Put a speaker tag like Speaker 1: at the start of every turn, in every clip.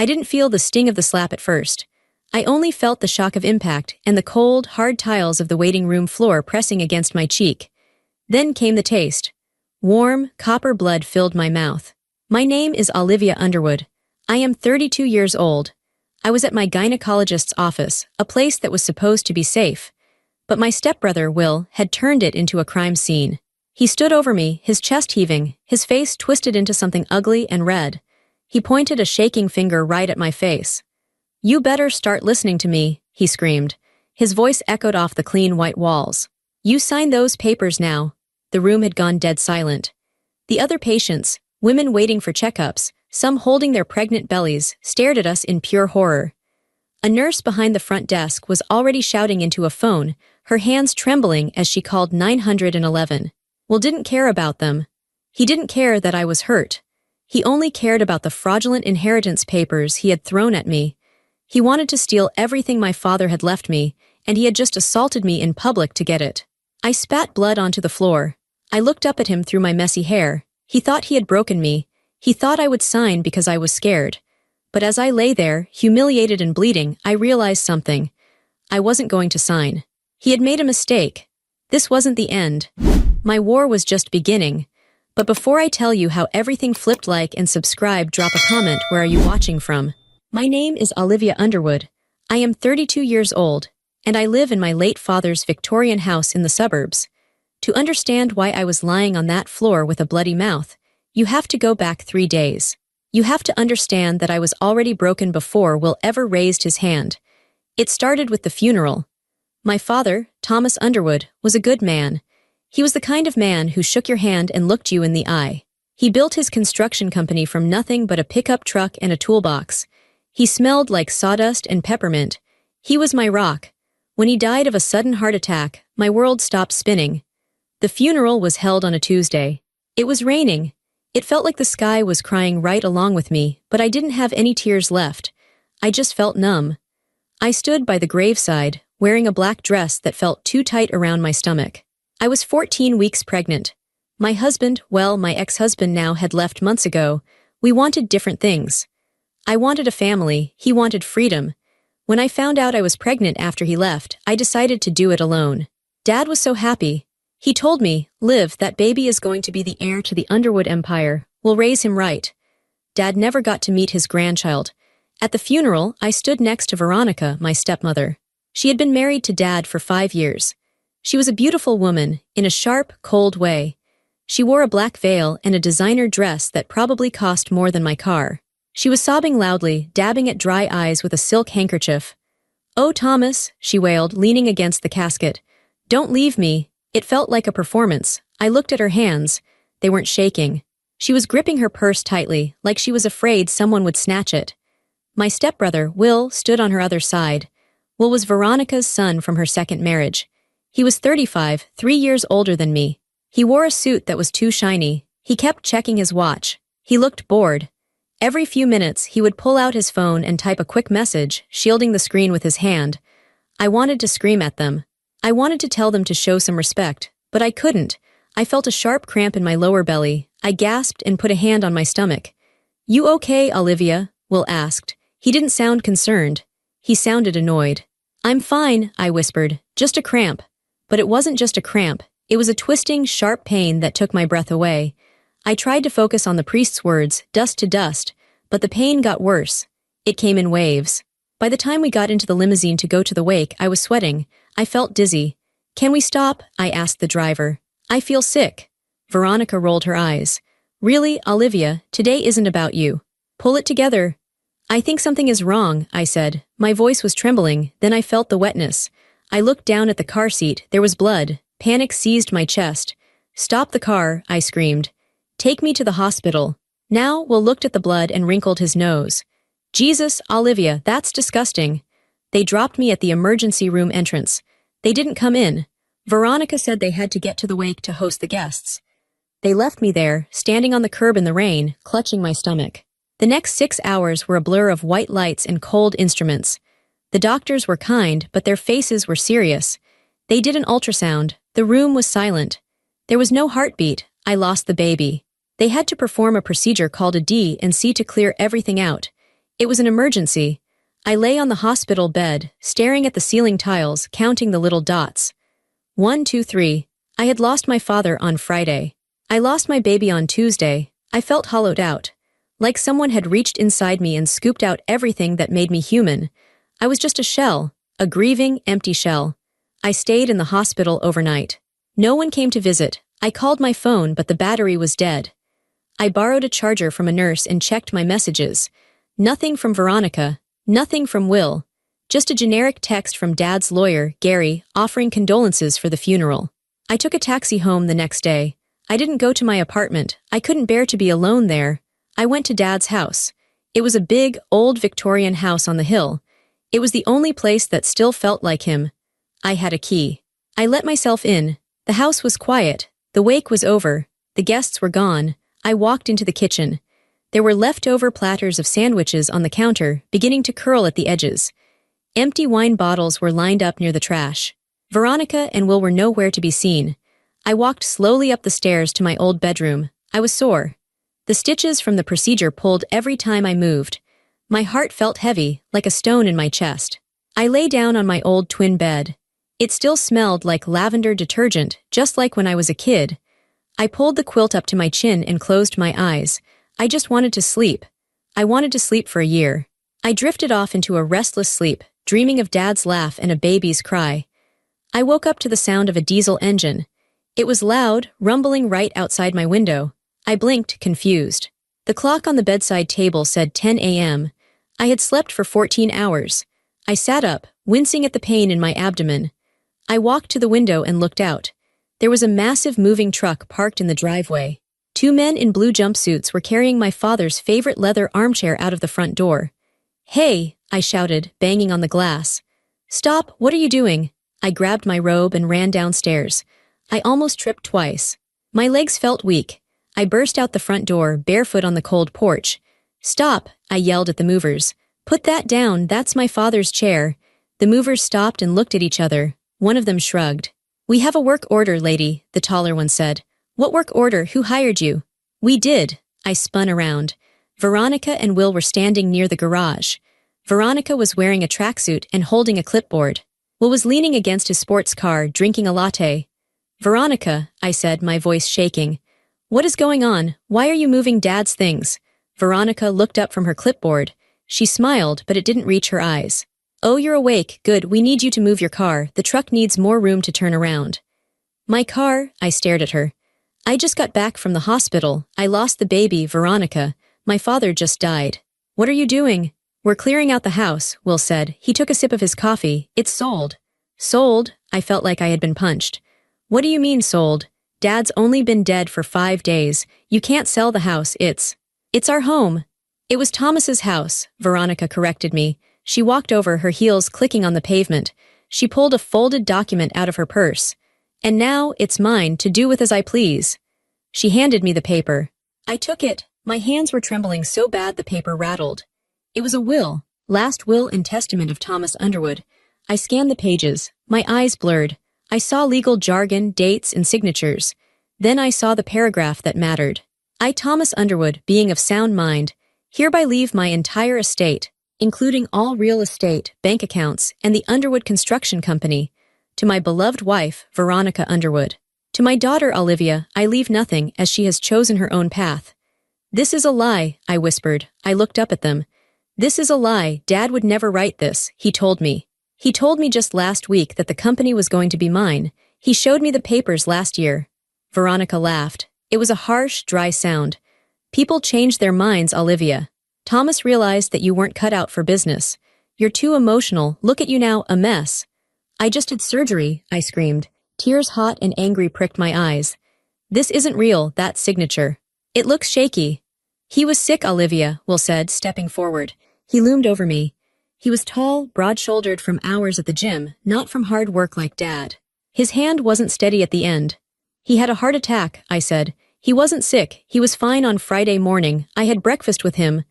Speaker 1: I didn't feel the sting of the slap at first. I only felt the shock of impact and the cold, hard tiles of the waiting room floor pressing against my cheek. Then came the taste. Warm, copper blood filled my mouth. My name is Olivia Underwood. I am 32 years old. I was at my gynecologist's office, a place that was supposed to be safe. But my stepbrother, Will, had turned it into a crime scene. He stood over me, his chest heaving, his face twisted into something ugly and red. He pointed a shaking finger right at my face. "You better start listening to me," he screamed. His voice echoed off the clean white walls. "You sign those papers now." The room had gone dead silent. The other patients, women waiting for checkups, some holding their pregnant bellies, stared at us in pure horror. A nurse behind the front desk was already shouting into a phone, her hands trembling as she called 911. Will didn't care about them. He didn't care that I was hurt. He only cared about the fraudulent inheritance papers he had thrown at me. He wanted to steal everything my father had left me, and he had just assaulted me in public to get it. I spat blood onto the floor. I looked up at him through my messy hair. He thought he had broken me. He thought I would sign because I was scared. But as I lay there, humiliated and bleeding, I realized something. I wasn't going to sign. He had made a mistake. This wasn't the end. My war was just beginning. But before I tell you how everything flipped, like and subscribe, drop a comment. Where are you watching from? My name is Olivia Underwood. I am 32 years old, and I live in my late father's Victorian house in the suburbs. To understand why I was lying on that floor with a bloody mouth, you have to go back 3 days. You have to understand that I was already broken before Will ever raised his hand. It started with the funeral. My father, Thomas Underwood, was a good man. He was the kind of man who shook your hand and looked you in the eye. He built his construction company from nothing but a pickup truck and a toolbox. He smelled like sawdust and peppermint. He was my rock. When he died of a sudden heart attack, my world stopped spinning. The funeral was held on a Tuesday. It was raining. It felt like the sky was crying right along with me, but I didn't have any tears left. I just felt numb. I stood by the graveside, wearing a black dress that felt too tight around my stomach. I was 14 weeks pregnant. My husband, well, my ex-husband now, had left months ago. We wanted different things. I wanted a family, he wanted freedom. When I found out I was pregnant after he left, I decided to do it alone. Dad was so happy. He told me, "Liv, that baby is going to be the heir to the Underwood empire. We'll raise him right." Dad never got to meet his grandchild. At the funeral, I stood next to Veronica, my stepmother. She had been married to Dad for 5 years. She was a beautiful woman, in a sharp, cold way. She wore a black veil and a designer dress that probably cost more than my car. She was sobbing loudly, dabbing at dry eyes with a silk handkerchief. "Oh, Thomas," she wailed, leaning against the casket. "Don't leave me." It felt like a performance. I looked at her hands. They weren't shaking. She was gripping her purse tightly, like she was afraid someone would snatch it. My stepbrother, Will, stood on her other side. Will was Veronica's son from her second marriage. He was 35, 3 years older than me. He wore a suit that was too shiny. He kept checking his watch. He looked bored. Every few minutes, he would pull out his phone and type a quick message, shielding the screen with his hand. I wanted to scream at them. I wanted to tell them to show some respect, but I couldn't. I felt a sharp cramp in my lower belly. I gasped and put a hand on my stomach. "You okay, Olivia?" Will asked. He didn't sound concerned. He sounded annoyed. "I'm fine," I whispered. "Just a cramp." But it wasn't just a cramp. It was a twisting, sharp pain that took my breath away. I tried to focus on the priest's words, dust to dust, but the pain got worse. It came in waves. By the time we got into the limousine to go to the wake, I was sweating. I felt dizzy. "Can we stop?" I asked the driver. "I feel sick." Veronica rolled her eyes. "Really, Olivia, today isn't about you. Pull it together." "I think something is wrong," I said. My voice was trembling, then I felt the wetness. I looked down at the car seat. There was blood. Panic seized my chest. "Stop the car," I screamed. "Take me to the hospital." Now Will looked at the blood and wrinkled his nose. "Jesus, Olivia, that's disgusting." They dropped me at the emergency room entrance. They didn't come in. Veronica said they had to get to the wake to host the guests. They left me there, standing on the curb in the rain, clutching my stomach. The next 6 hours were a blur of white lights and cold instruments. The doctors were kind, but their faces were serious. They did an ultrasound. The room was silent. There was no heartbeat. I lost the baby. They had to perform a procedure called a D&C to clear everything out. It was an emergency. I lay on the hospital bed, staring at the ceiling tiles, counting the little dots. 1, 2, 3. I had lost my father on Friday. I lost my baby on Tuesday. I felt hollowed out. Like someone had reached inside me and scooped out everything that made me human. I was just a shell, a grieving, empty shell. I stayed in the hospital overnight. No one came to visit. I called my phone, but the battery was dead. I borrowed a charger from a nurse and checked my messages. Nothing from Veronica, nothing from Will. Just a generic text from Dad's lawyer, Gary, offering condolences for the funeral. I took a taxi home the next day. I didn't go to my apartment. I couldn't bear to be alone there. I went to Dad's house. It was a big, old Victorian house on the hill. It was the only place that still felt like him. I had a key. I let myself in. The house was quiet. The wake was over. The guests were gone. I walked into the kitchen. There were leftover platters of sandwiches on the counter, beginning to curl at the edges. Empty wine bottles were lined up near the trash. Veronica and Will were nowhere to be seen. I walked slowly up the stairs to my old bedroom. I was sore. The stitches from the procedure pulled every time I moved. My heart felt heavy, like a stone in my chest. I lay down on my old twin bed. It still smelled like lavender detergent, just like when I was a kid. I pulled the quilt up to my chin and closed my eyes. I just wanted to sleep. I wanted to sleep for a year. I drifted off into a restless sleep, dreaming of Dad's laugh and a baby's cry. I woke up to the sound of a diesel engine. It was loud, rumbling right outside my window. I blinked, confused. The clock on the bedside table said 10 a.m. I had slept for 14 hours. I sat up, wincing at the pain in my abdomen. I walked to the window and looked out. There was a massive moving truck parked in the driveway. 2 men in blue jumpsuits were carrying my father's favorite leather armchair out of the front door. "Hey!" I shouted, banging on the glass. "Stop, what are you doing?" I grabbed my robe and ran downstairs. I almost tripped twice. My legs felt weak. I burst out the front door, barefoot on the cold porch. "Stop!" I yelled at the movers. "Put that down, that's my father's chair." The movers stopped and looked at each other. One of them shrugged. "We have a work order, lady," the taller one said. "What work order? Who hired you?" "We did." I spun around. Veronica and Will were standing near the garage. Veronica was wearing a tracksuit and holding a clipboard. Will was leaning against his sports car, drinking a latte. "Veronica," I said, my voice shaking. "What is going on? Why are you moving Dad's things?" Veronica looked up from her clipboard. She smiled, but it didn't reach her eyes. "Oh, you're awake. Good, we need you to move your car. The truck needs more room to turn around." "My car?" I stared at her. "I just got back from the hospital. I lost the baby, Veronica. My father just died." "What are you doing?" "We're clearing out the house," Will said. He took a sip of his coffee. "It's sold." "Sold?" I felt like I had been punched. "What do you mean sold? Dad's only been dead for 5 days. You can't sell the house, it's our home." "It was Thomas's house," Veronica corrected me. She walked over, her heels clicking on the pavement. She pulled a folded document out of her purse. "And now, it's mine, to do with as I please." She handed me the paper. I took it. My hands were trembling so bad the paper rattled. It was a will. Last will and testament of Thomas Underwood. I scanned the pages. My eyes blurred. I saw legal jargon, dates, and signatures. Then I saw the paragraph that mattered. "I, Thomas Underwood, being of sound mind, hereby leave my entire estate, including all real estate, bank accounts, and the Underwood Construction Company, to my beloved wife, Veronica Underwood. To my daughter, Olivia, I leave nothing, as she has chosen her own path." "This is a lie," I whispered. I looked up at them. "This is a lie. Dad would never write this," he told me. "He told me just last week that the company was going to be mine. He showed me the papers last year." Veronica laughed. It was a harsh, dry sound. "People change their minds, Olivia. Thomas realized that you weren't cut out for business. You're too emotional. Look at you now, a mess." "I just had surgery," I screamed. Tears hot and angry pricked my eyes. "This isn't real, that signature. It looks shaky." "He was sick," Olivia, Will said, stepping forward. He loomed over me. He was tall, broad-shouldered from hours at the gym, not from hard work like Dad. His hand wasn't steady at the end. "He had a heart attack," I said. "He wasn't sick. He was fine on Friday morning. I had breakfast with him."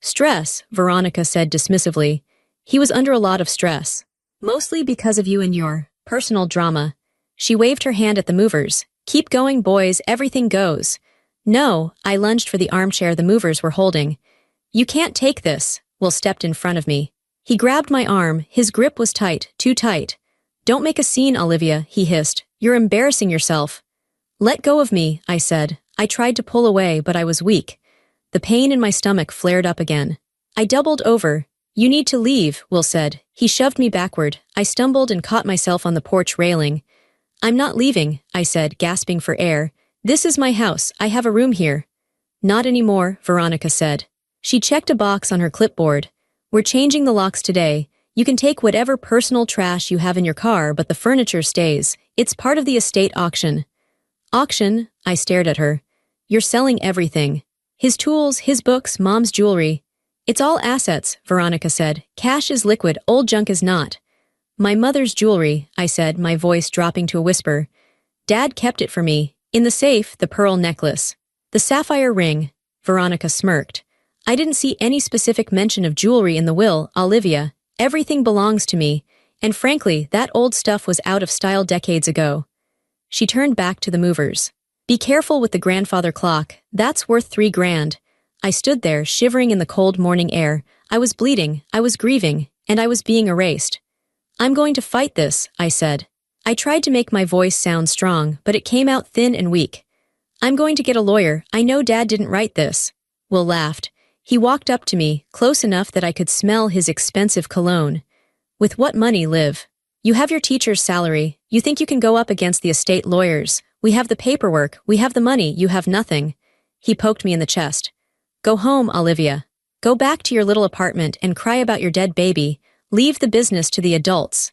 Speaker 1: "Stress," Veronica said dismissively. "He was under a lot of stress. Mostly because of you and your personal drama." She waved her hand at the movers. "Keep going, boys, everything goes." "No," I lunged for the armchair the movers were holding. "You can't take this." Will stepped in front of me. He grabbed my arm, his grip was tight, too tight. Don't make a scene, Olivia, he hissed. You're embarrassing yourself. Let go of me, I said. I tried to pull away, but I was weak. The pain in my stomach flared up again. I doubled over. You need to leave, Will said. He shoved me backward. I stumbled and caught myself on the porch railing. I'm not leaving, I said, gasping for air. This is my house, I have a room here. Not anymore, Veronica said. She checked a box on her clipboard. We're changing the locks today. You can take whatever personal trash you have in your car, but the furniture stays. It's part of the estate auction. Auction? I stared at her. You're selling everything. His tools, his books, Mom's jewelry. It's all assets, Veronica said. Cash is liquid, old junk is not. My mother's jewelry, I said, my voice dropping to a whisper. Dad kept it for me. In the safe, the pearl necklace. The sapphire ring. Veronica smirked. I didn't see any specific mention of jewelry in the will, Olivia. Everything belongs to me, and frankly, that old stuff was out of style decades ago. She turned back to the movers. Be careful with the grandfather clock, that's worth $3 grand. I stood there, shivering in the cold morning air. I was bleeding, I was grieving, and I was being erased. I'm going to fight this, I said. I tried to make my voice sound strong, but it came out thin and weak. I'm going to get a lawyer, I know Dad didn't write this. Will laughed. He walked up to me, close enough that I could smell his expensive cologne. With what money, Liv? You have your teacher's salary. You think you can go up against the estate lawyers. We have the paperwork. We have the money. You have nothing. He poked me in the chest. Go home, Olivia. Go back to your little apartment and cry about your dead baby. Leave the business to the adults.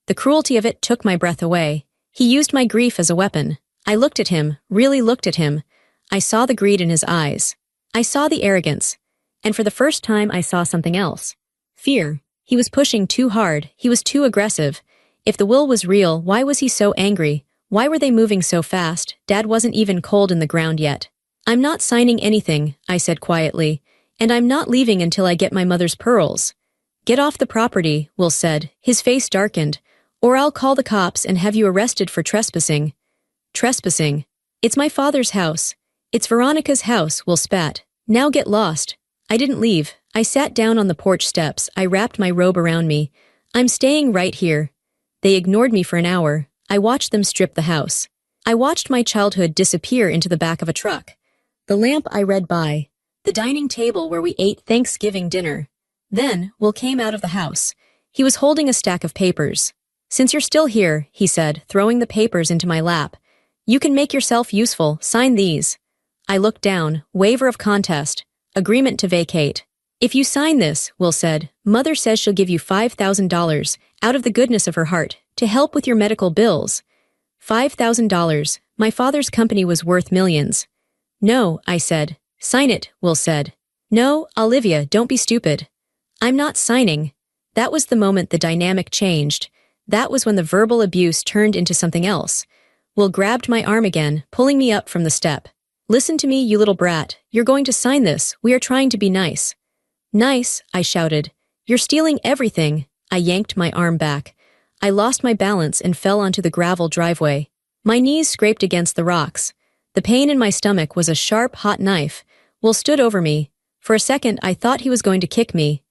Speaker 1: The cruelty of it took my breath away. He used my grief as a weapon. I looked at him, really looked at him. I saw the greed in his eyes. I saw the arrogance. And for the first time I saw something else. Fear. He was pushing too hard, he was too aggressive. If the will was real, why was he so angry? Why were they moving so fast? Dad wasn't even cold in the ground yet. I'm not signing anything, I said quietly, and I'm not leaving until I get my mother's pearls. Get off the property, Will said, his face darkened, or I'll call the cops and have you arrested for trespassing. Trespassing. It's my father's house. It's Veronica's house, Will spat. Now get lost. I didn't leave. I sat down on the porch steps. I wrapped my robe around me. I'm staying right here. They ignored me for an hour. I watched them strip the house. I watched my childhood disappear into the back of a truck. The lamp I read by. The dining table where we ate Thanksgiving dinner. Then, Will came out of the house. He was holding a stack of papers. Since you're still here, he said, throwing the papers into my lap. You can make yourself useful. Sign these. I looked down. Waiver of contest. Agreement to vacate. If you sign this, Will said, Mother says she'll give you $5,000, out of the goodness of her heart, to help with your medical bills. $5,000. My father's company was worth millions. No, I said. Sign it, Will said. No, Olivia, don't be stupid. I'm not signing. That was the moment the dynamic changed. That was when the verbal abuse turned into something else. Will grabbed my arm again, pulling me up from the step. Listen to me, you little brat. You're going to sign this. We are trying to be nice. Nice, I shouted. You're stealing everything. I yanked my arm back. I lost my balance and fell onto the gravel driveway. My knees scraped against the rocks. The pain in my stomach was a sharp, hot knife. Will stood over me. For a second, I thought he was going to kick me.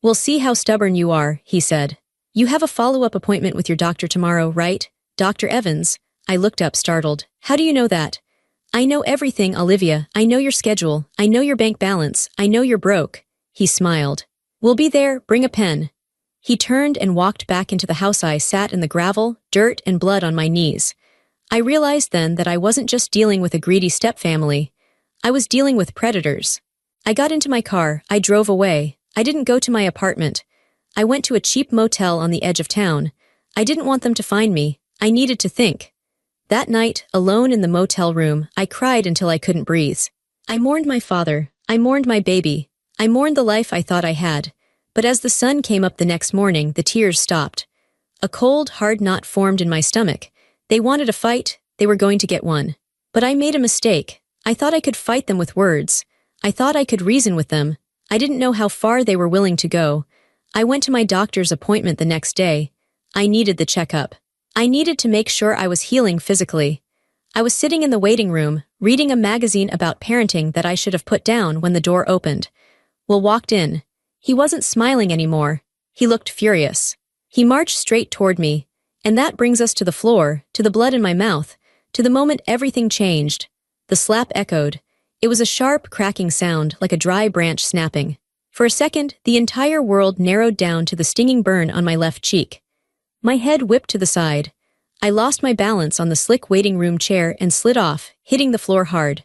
Speaker 1: We'll see how stubborn you are, he said. You have a follow-up appointment with your doctor tomorrow, right? Dr. Evans. I looked up, startled. How do you know that? I know everything, Olivia. I know your schedule. I know your bank balance. I know you're broke. He smiled. We'll be there. Bring a pen. He turned and walked back into the house. I sat in the gravel, dirt, and blood on my knees. I realized then that I wasn't just dealing with a greedy stepfamily. I was dealing with predators. I got into my car. I drove away. I didn't go to my apartment. I went to a cheap motel on the edge of town. I didn't want them to find me. I needed to think. That night, alone in the motel room, I cried until I couldn't breathe. I mourned my father. I mourned my baby. I mourned the life I thought I had. But as the sun came up the next morning, the tears stopped. A cold, hard knot formed in my stomach. They wanted a fight. They were going to get one. But I made a mistake. I thought I could fight them with words. I thought I could reason with them. I didn't know how far they were willing to go. I went to my doctor's appointment the next day. I needed the checkup. I needed to make sure I was healing physically. I was sitting in the waiting room, reading a magazine about parenting that I should have put down when the door opened. Will walked in. He wasn't smiling anymore. He looked furious. He marched straight toward me. And that brings us to the floor, to the blood in my mouth, to the moment everything changed. The slap echoed. It was a sharp, cracking sound, like a dry branch snapping. For a second, the entire world narrowed down to the stinging burn on my left cheek. My head whipped to the side. I lost my balance on the slick waiting room chair and slid off, hitting the floor hard.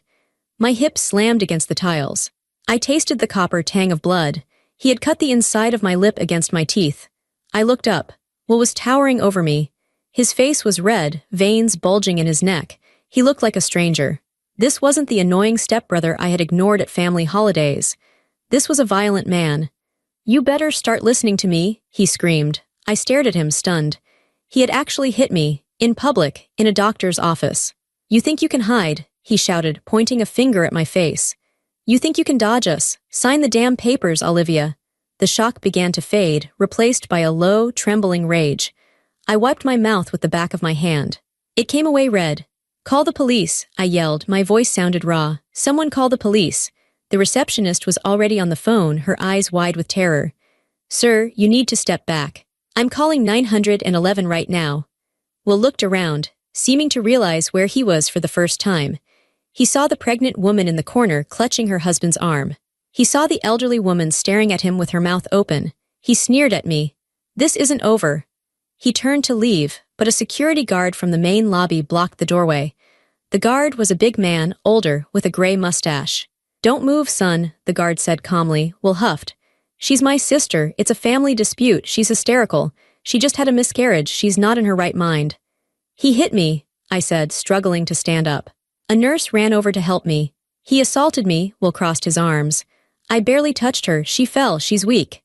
Speaker 1: My hips slammed against the tiles. I tasted the copper tang of blood. He had cut the inside of my lip against my teeth. I looked up. Will was towering over me. His face was red, veins bulging in his neck. He looked like a stranger. This wasn't the annoying stepbrother I had ignored at family holidays. This was a violent man. "You better start listening to me," he screamed. I stared at him, stunned. He had actually hit me, in public, in a doctor's office. "You think you can hide?" he shouted, pointing a finger at my face. "You think you can dodge us? Sign the damn papers, Olivia." The shock began to fade, replaced by a low, trembling rage. I wiped my mouth with the back of my hand. It came away red. "Call the police," I yelled. My voice sounded raw. "Someone call the police." The receptionist was already on the phone, her eyes wide with terror. "Sir, you need to step back. I'm calling 911 right now." Will looked around, seeming to realize where he was for the first time. He saw the pregnant woman in the corner clutching her husband's arm. He saw the elderly woman staring at him with her mouth open. He sneered at me. "This isn't over." He turned to leave, but a security guard from the main lobby blocked the doorway. The guard was a big man, older, with a gray mustache. "Don't move, son," the guard said calmly. Will huffed. "She's my sister. It's a family dispute. She's hysterical. She just had a miscarriage. She's not in her right mind." "He hit me," I said, struggling to stand up. A nurse ran over to help me. "He assaulted me," Will crossed his arms. "I barely touched her. She fell. She's weak."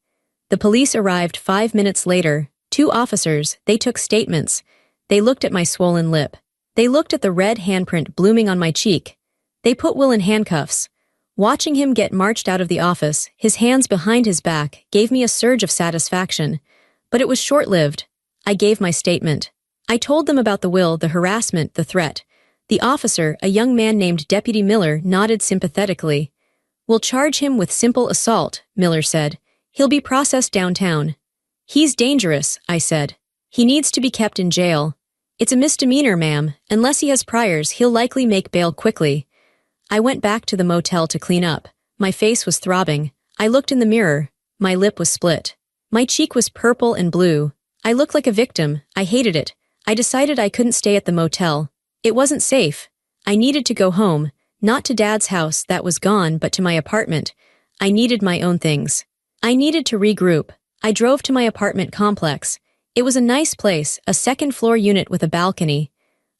Speaker 1: The police arrived 5 minutes later. 2 officers. They took statements. They looked at my swollen lip. They looked at the red handprint blooming on my cheek. They put Will in handcuffs. Watching him get marched out of the office, his hands behind his back, gave me a surge of satisfaction. But it was short-lived. I gave my statement. I told them about the will, the harassment, the threat. The officer, a young man named Deputy Miller, nodded sympathetically. "We'll charge him with simple assault," Miller said. "He'll be processed downtown." "He's dangerous," I said. "He needs to be kept in jail." "It's a misdemeanor, ma'am. Unless he has priors, he'll likely make bail quickly." I went back to the motel to clean up. My face was throbbing. I looked in the mirror. My lip was split. My cheek was purple and blue. I looked like a victim. I hated it. I decided I couldn't stay at the motel. It wasn't safe. I needed to go home, not to Dad's house that was gone, but to my apartment. I needed my own things. I needed to regroup. I drove to my apartment complex. It was a nice place, a second-floor unit with a balcony.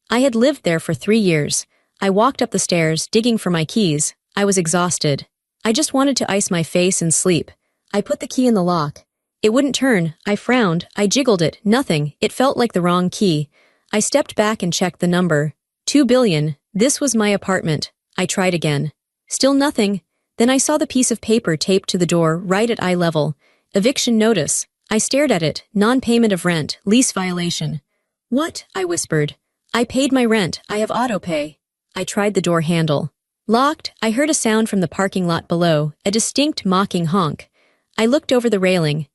Speaker 1: I had lived there for 3 years. I walked up the stairs, digging for my keys. I was exhausted. I just wanted to ice my face and sleep. I put the key in the lock. It wouldn't turn. I frowned. I jiggled it. Nothing. It felt like the wrong key. I stepped back and checked the number. 2 billion. This was my apartment. I tried again. Still nothing. Then I saw the piece of paper taped to the door, right at eye level. Eviction notice. I stared at it. Non-payment of rent. Lease violation. "What?" I whispered. "I paid my rent. I have auto-pay." I tried the door handle. Locked. I heard a sound from the parking lot below, a distinct mocking honk. I looked over the railing.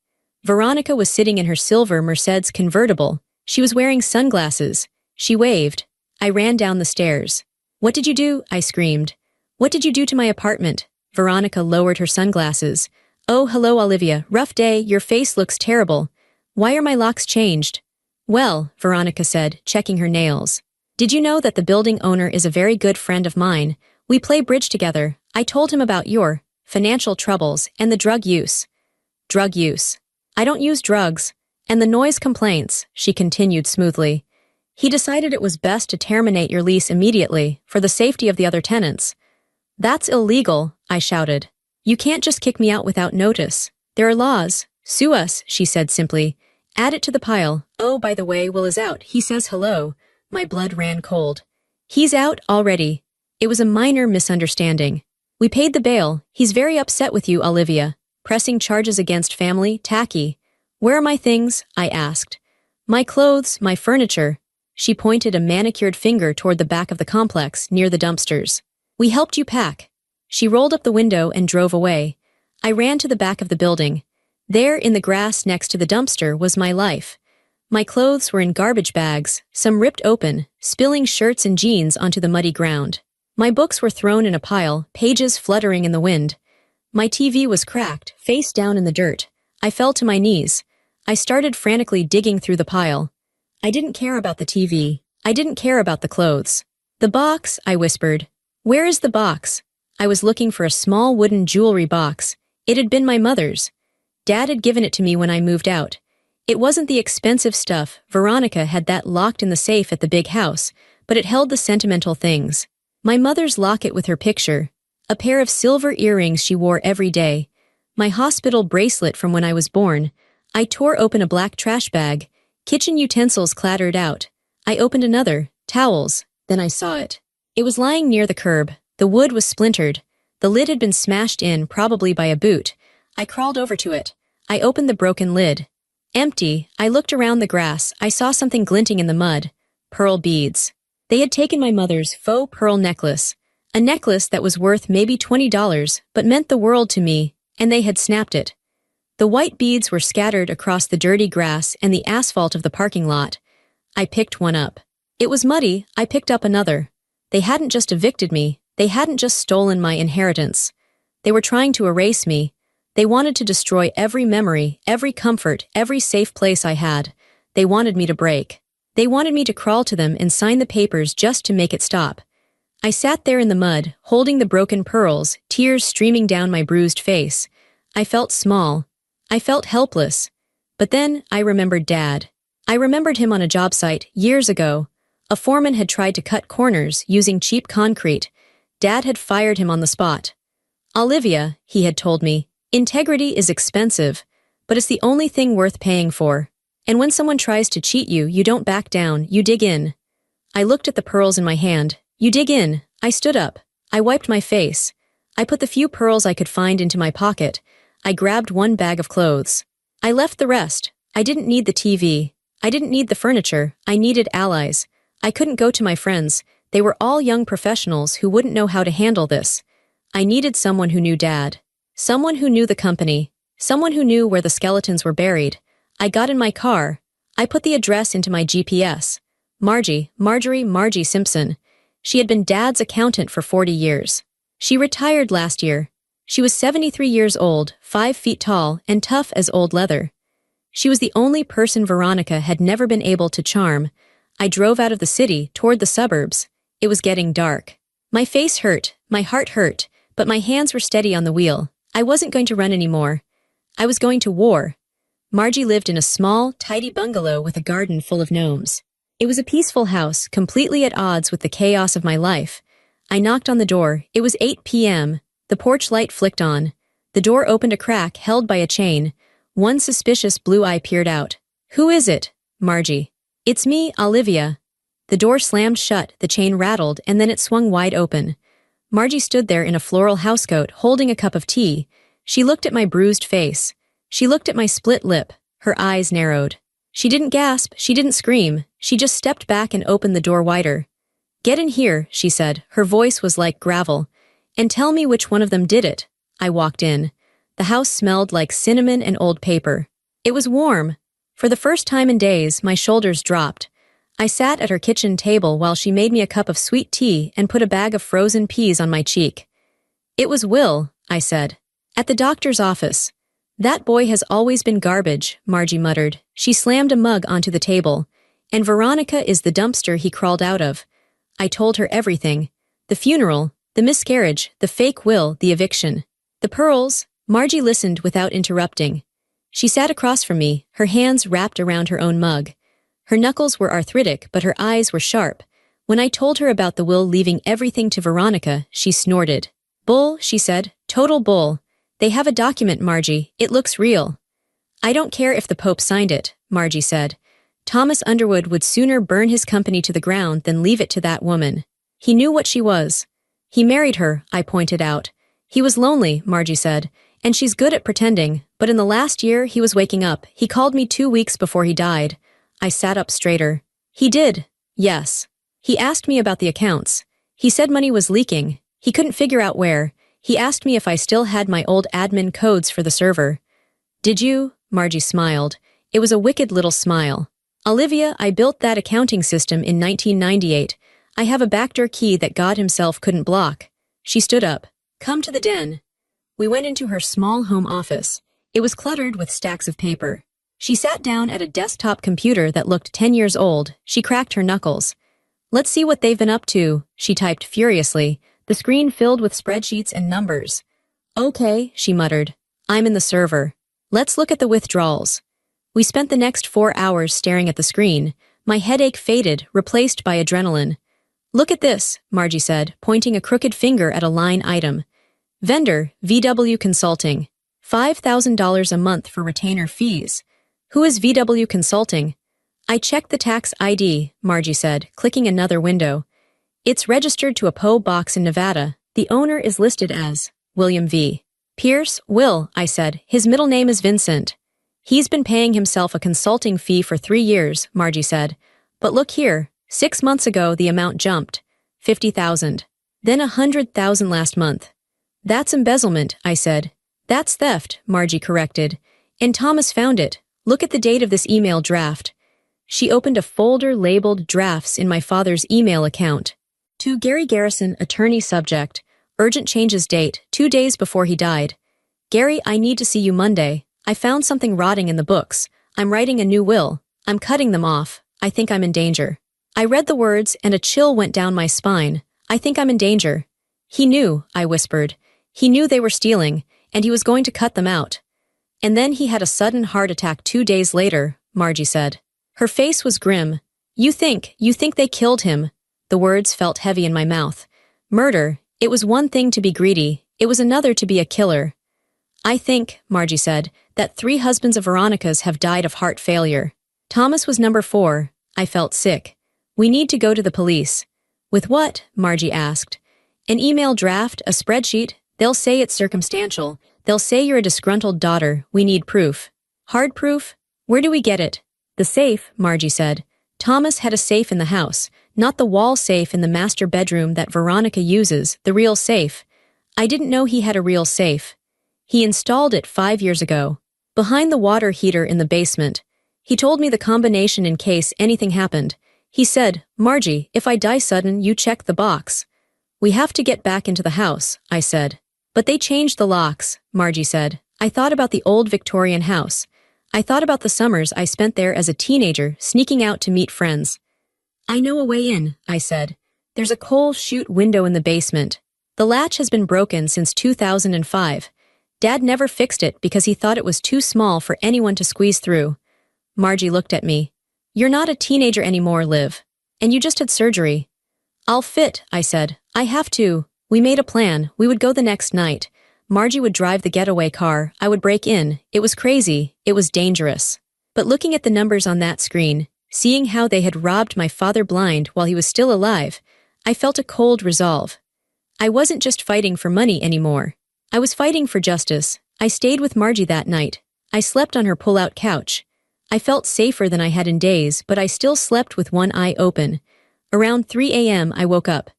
Speaker 1: Veronica was sitting in her silver Mercedes convertible. She was wearing sunglasses. She waved. I ran down the stairs. "What did you do?" I screamed. "What did you do to my apartment?" Veronica lowered her sunglasses. "Oh, hello, Olivia. Rough day. Your face looks terrible. Why are my locks changed?" "Well," Veronica said, checking her nails. "Did you know that the building owner is a very good friend of mine? We play bridge together. I told him about your financial troubles and the drug use." "Drug use. I don't use drugs. And the noise complaints," she continued smoothly. "He decided it was best to terminate your lease immediately, for the safety of the other tenants." "That's illegal," I shouted. "You can't just kick me out without notice. There are laws. Sue us," she said simply. "Add it to the pile. Oh, by the way, Will is out. He says hello." My blood ran cold. "He's out already." It was a minor misunderstanding. "We paid the bail. He's very upset with you, Olivia. Pressing charges against family, tacky." "Where are my things?" I asked. "My clothes, my furniture." She pointed a manicured finger toward the back of the complex, near the dumpsters. "We helped you pack." She rolled up the window and drove away. I ran to the back of the building. There in the grass next to the dumpster was my life. My clothes were in garbage bags, some ripped open, spilling shirts and jeans onto the muddy ground. My books were thrown in a pile, pages fluttering in the wind. My TV was cracked, face down in the dirt. I fell to my knees. I started frantically digging through the pile. I didn't care about the TV. I didn't care about the clothes. "The box," I whispered. "Where is the box?" I was looking for a small wooden jewelry box. It had been my mother's. Dad had given it to me when I moved out. It wasn't the expensive stuff. Veronica had that locked in the safe at the big house, but it held the sentimental things. My mother's locket with her picture, a pair of silver earrings she wore every day, my hospital bracelet from when I was born. I tore open a black trash bag. Kitchen utensils clattered out. I opened another, towels, then I saw it. It was lying near the curb. The wood was splintered. The lid had been smashed in, probably by a boot. I crawled over to it. I opened the broken lid. Empty. I looked around the grass. I saw something glinting in the mud. Pearl beads. They had taken my mother's faux pearl necklace. A necklace that was worth maybe $20, but meant the world to me, and they had snapped it. The white beads were scattered across the dirty grass and the asphalt of the parking lot. I picked one up. It was muddy. I picked up another. They hadn't just evicted me. They hadn't just stolen my inheritance. They were trying to erase me. They wanted to destroy every memory, every comfort, every safe place I had. They wanted me to break. They wanted me to crawl to them and sign the papers just to make it stop. I sat there in the mud, holding the broken pearls, tears streaming down my bruised face. I felt small. I felt helpless. But then I remembered Dad. I remembered him on a job site years ago. A foreman had tried to cut corners using cheap concrete. Dad had fired him on the spot. "Olivia," he had told me, "integrity is expensive, but it's the only thing worth paying for. And when someone tries to cheat you, you don't back down, you dig in." I looked at the pearls in my hand. "You dig in." I stood up. I wiped my face. I put the few pearls I could find into my pocket. I grabbed one bag of clothes. I left the rest. I didn't need the TV. I didn't need the furniture. I needed allies. I couldn't go to my friends. They were all young professionals who wouldn't know how to handle this. I needed someone who knew Dad. Someone who knew the company. Someone who knew where the skeletons were buried. I got in my car. I put the address into my GPS. Margie Simpson. She had been Dad's accountant for 40 years. She retired last year. She was 73 years old, 5 feet tall, and tough as old leather. She was the only person Veronica had never been able to charm. I drove out of the city, toward the suburbs. It was getting dark. My face hurt, my heart hurt, but my hands were steady on the wheel. I wasn't going to run anymore. I was going to war. Margie lived in a small, tidy bungalow with a garden full of gnomes. It was a peaceful house, completely at odds with the chaos of my life. I knocked on the door. It was 8 p.m. The porch light flicked on. The door opened a crack held by a chain. One suspicious blue eye peered out. "Who is it?" "Margie." "It's me, Olivia." The door slammed shut, the chain rattled, and then it swung wide open. Margie stood there in a floral housecoat, holding a cup of tea. She looked at my bruised face. She looked at my split lip. Her eyes narrowed. She didn't gasp, she didn't scream. She just stepped back and opened the door wider. "Get in here," she said. Her voice was like gravel. "And tell me which one of them did it." I walked in. The house smelled like cinnamon and old paper. It was warm. For the first time in days, my shoulders dropped. I sat at her kitchen table while she made me a cup of sweet tea and put a bag of frozen peas on my cheek. "It was Will," I said. "At the doctor's office." "That boy has always been garbage," Margie muttered. She slammed a mug onto the table. "And Veronica is the dumpster he crawled out of." I told her everything. The funeral, the miscarriage, the fake will, the eviction. The pearls. Margie listened without interrupting. She sat across from me, her hands wrapped around her own mug. Her knuckles were arthritic, but her eyes were sharp. When I told her about the will leaving everything to Veronica, she snorted. "Bull," she said. "Total bull. They have a document, Margie. It looks real." "I don't care if the Pope signed it," Margie said. "Thomas Underwood would sooner burn his company to the ground than leave it to that woman. He knew what she was. He married her," I pointed out. "He was lonely," Margie said, "and she's good at pretending, but in the last year he was waking up. He called me 2 weeks before he died." I sat up straighter. "He did?" "Yes. He asked me about the accounts. He said money was leaking. He couldn't figure out where. He asked me if I still had my old admin codes for the server." Did you? Margie smiled. It was a wicked little smile. Olivia, I built that accounting system in 1998. I have a backdoor key that God himself couldn't block. She stood up. Come to the den. We went into her small home office. It was cluttered with stacks of paper. She sat down at a desktop computer that looked 10 years old. She cracked her knuckles. Let's see what they've been up to, she typed furiously, the screen filled with spreadsheets and numbers. Okay, she muttered. I'm in the server. Let's look at the withdrawals. We spent the next 4 hours staring at the screen. My headache faded, replaced by adrenaline. Look at this, Margie said, pointing a crooked finger at a line item. Vendor, VW Consulting. $5,000 a month for retainer fees. Who is VW Consulting? I checked the tax ID, Margie said, clicking another window. It's registered to a P.O. box in Nevada. The owner is listed as William V. Pierce, Will, I said. His middle name is Vincent. He's been paying himself a consulting fee for 3 years, Margie said. But look here, 6 months ago the amount jumped. 50,000. Then 100,000 last month. That's embezzlement, I said. That's theft, Margie corrected. And Thomas found it. Look at the date of this email draft. She opened a folder labeled Drafts in my father's email account. To Gary Garrison, attorney subject. Urgent changes date, 2 days before he died. Gary, I need to see you Monday. I found something rotting in the books. I'm writing a new will. I'm cutting them off. I think I'm in danger. I read the words and a chill went down my spine. I think I'm in danger. He knew, I whispered. He knew they were stealing, and he was going to cut them out. And then he had a sudden heart attack 2 days later, Margie said. Her face was grim. You think they killed him. The words felt heavy in my mouth. Murder, it was one thing to be greedy, it was another to be a killer. I think, Margie said, that 3 husbands of Veronica's have died of heart failure. Thomas was number 4. I felt sick. We need to go to the police. With what? Margie asked. An email draft, a spreadsheet. They'll say it's circumstantial. They'll say you're a disgruntled daughter. We need proof. Hard proof? Where do we get it? The safe, Margie said. Thomas had a safe in the house, not the wall safe in the master bedroom that Veronica uses, the real safe. I didn't know he had a real safe. He installed it 5 years ago, behind the water heater in the basement. He told me the combination in case anything happened. He said, Margie, if I die sudden, you check the box. We have to get back into the house, I said. But they changed the locks, Margie said. I thought about the old Victorian house. I thought about the summers I spent there as a teenager, sneaking out to meet friends. I know a way in, I said. There's a coal chute window in the basement. The latch has been broken since 2005. Dad never fixed it because he thought it was too small for anyone to squeeze through. Margie looked at me. You're not a teenager anymore, Liv. And you just had surgery. I'll fit, I said. I have to. We made a plan. We would go the next night. Margie would drive the getaway car. I would break in. It was crazy. It was dangerous. But looking at the numbers on that screen, seeing how they had robbed my father blind while he was still alive, I felt a cold resolve. I wasn't just fighting for money anymore. I was fighting for justice. I stayed with Margie that night. I slept on her pull-out couch. I felt safer than I had in days, but I still slept with one eye open. Around 3 a.m. I woke up.